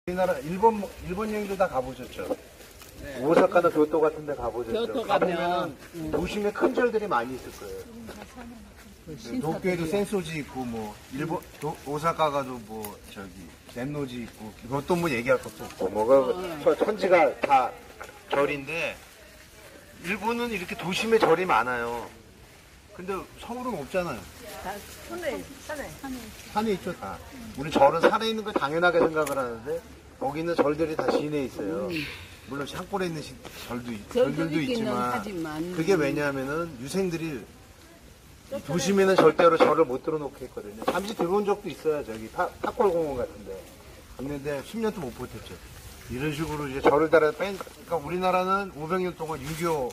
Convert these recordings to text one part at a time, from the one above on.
우리나라 일본 여행도 다 가보셨죠? 네. 오사카나 교토 같은 데 가보셨죠? 교토 가보면 가면, 도심에 큰 절들이 많이 있을 거예요. 도쿄에도 센소지 있고, 뭐, 오사카 가도 뭐, 덴노지 있고, 그것도 뭐 얘기할 것도 없고, 뭐가, 천지가 다 절인데, 일본은 이렇게 도심에 절이 많아요. 근데 서울은 없잖아요. 산에 있죠, 다. 우리 절은 산에 있는 걸 당연하게 생각을 하는데, 거기 있는 절들이 다 시내에 있어요. 물론 산골에 있는 절들도 있지만, 하지만, 그게 왜냐하면은 유생들이 도심에는 절대로 절을 못 들어놓게 했거든요. 잠시 들어온 적도 있어요. 저기 탑골공원 같은데. 갔는데 10년도 못 버텼죠. 이런 식으로 이제 절을 따라 그러니까 우리나라는 500년 동안 유교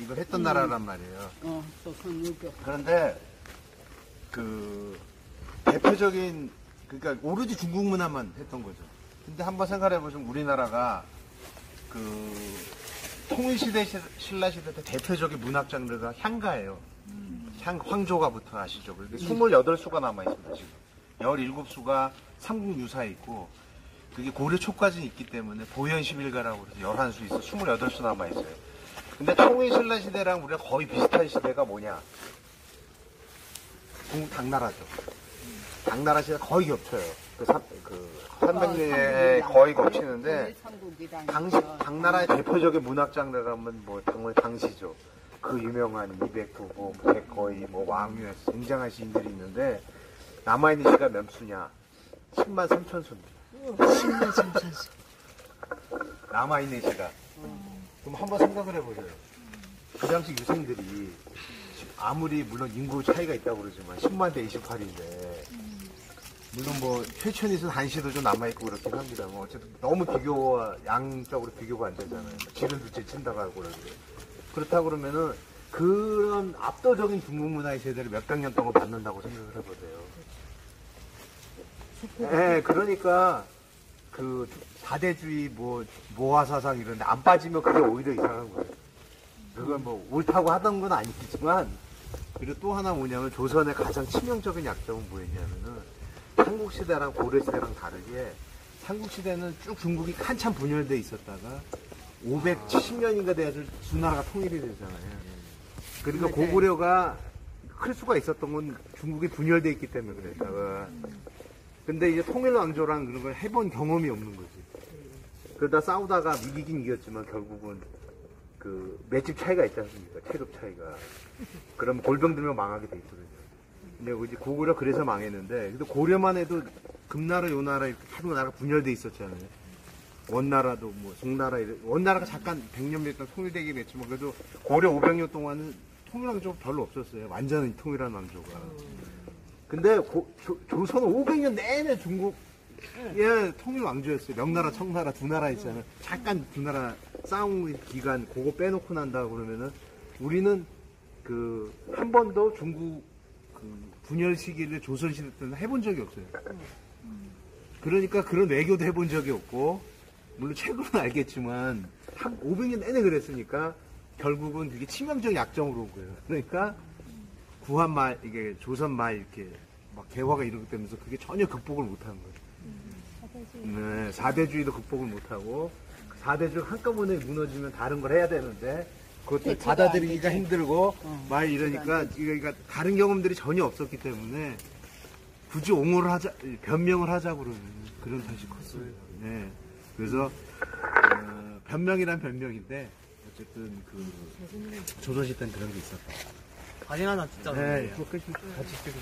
이걸 했던 나라란 말이에요. 조선 유교. 그런데 그 대표적인 그러니까 오로지 중국 문화만 했던 거죠. 근데 한번 생각해 보시면 우리나라가 그 통일시대 신라시대 때 대표적인 문학 장르가 향가예요. 황조가부터 아시죠? 그게 28수가 남아있습니다, 지금. 17수가 삼국유사에 있고, 그게 고려 초까지 있기 때문에 보현십일가라고 해서 11수 있어 28수 남아있어요. 근데 통일신라시대랑 우리가 거의 비슷한 시대가 뭐냐? 당나라죠. 당나라 시대 거의 겹쳐요. 300년에 거의 겹치는데, 당나라의 대표적인 문학 장르가 뭐, 정말 당시죠. 그 유명한 이백부부, 백거이, 왕유에 굉장한 시인들이 있는데 남아있는 시가 몇 수냐? 10만 3천 수입니다. 10만 3천 수. 남아있는 시가. 그럼 한번 생각을 해보세요. 그 당시 유생들이 아무리 물론 인구 차이가 있다고 그러지만 10만 대 28인데 물론 뭐 최천이선 한시도 좀 남아있고 그렇긴 합니다. 뭐 어쨌든 너무 양적으로 비교가 안 되잖아요. 지를 둘째 친다고 하고 그러는데. 그렇다 그러면은 그런 압도적인 중국 문화의 세대를 몇백 년 동안 받는다고 생각을 해보세요. 네, 그러니까 그 사대주의 모화사상 이런데 안 빠지면 그게 오히려 이상한 거예요. 그건 뭐 옳다고 하던 건 아니지만 그리고 또 하나 뭐냐면 조선의 가장 치명적인 약점은 뭐였냐면은 삼국시대랑 고려시대랑 다르게 삼국시대는 쭉 중국이 한참 분열돼 있었다가 570년인가 돼서 두 나라가 통일이 되잖아요. 그러니까 고구려가 클 수가 있었던 건 중국이 분열돼 있기 때문에 그랬다가. 근데 이제 통일왕조랑 그런 걸 해본 경험이 없는 거지. 그러다 싸우다가 이기긴 이겼지만 결국은 그 맷집 차이가 있지 않습니까? 체급 차이가. 그러면 골병 들면 망하게 돼 있거든요. 근데 이제 고구려 그래서 망했는데, 근데 고려만 해도 금나라, 요나라 이렇게 하루 나라가 분열돼 있었잖아요. 원나라도 송나라 원나라가 잠깐 100년 됐던 통일되긴 했지만 그래도 고려 500년 동안은 통일왕조가 별로 없었어요. 완전히 통일한 왕조가. 근데 조선은 500년 내내 중국의 통일왕조였어요. 명나라, 청나라 두 나라 있잖아요. 잠깐 두 나라 싸움 기간 그거 빼놓고 난다 그러면은 우리는 그 한 번도 중국 그 분열 시기를 조선시대 때는 해본 적이 없어요. 그러니까 그런 외교도 해본 적이 없고 물론 최근은 알겠지만 500년 내내 그랬으니까 결국은 그게 치명적 약점으로 온 거예요. 그러니까 구한말 이게 조선말 이렇게 막 개화가 이러기 때문에 그게 전혀 극복을 못하는 거예요. 네, 4대주의도 극복을 못하고 4대주의 한꺼번에 무너지면 다른 걸 해야 되는데 그것도 받아들이기가 힘들고 말 이러니까 다른 경험들이 전혀 없었기 때문에 굳이 옹호를 하자 변명을 하자 그러면 그런 탓이 컸어요. 네. 그래서 변명이란 변명인데 어쨌든 그 조선시대 때는 그런 게 있었다. 사진 하나 찍자. 네, 같이 찍어.